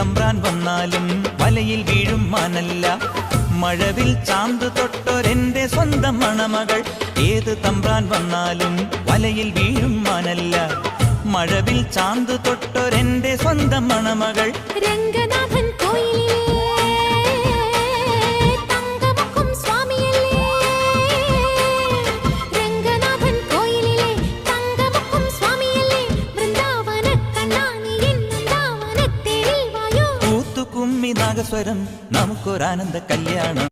തമ്പ്രാൻ വന്നാലും വലയിൽ വീഴും മാനല്ല. മഴവിൽ ചാന്ത് തൊട്ടൊരെന്റെ സ്വന്തം മണമകൾ. ഏത് തമ്പ്രാൻ വന്നാലും വലയിൽ വീഴും മാനല്ല. മഴവിൽ ചാന്ത് തൊട്ടൊരെന്റെ സ്വന്തം മണമകൾ. രംഗനാഥൻ കോയിലിലെ തങ്കമുഖം സ്വാമിയല്ലേ. രംഗനാഥൻ കോയിലിലെ തങ്കമുഖം സ്വാമിയല്ലേ. വൃന്ദാവന കണ്ണാനി വൃന്ദാവനത്തേരിൽ വായോ. കൂത്തുകുമ്മി നാഗസ്വരം നമുക്കൊരാനന്ദ കല്യാണം.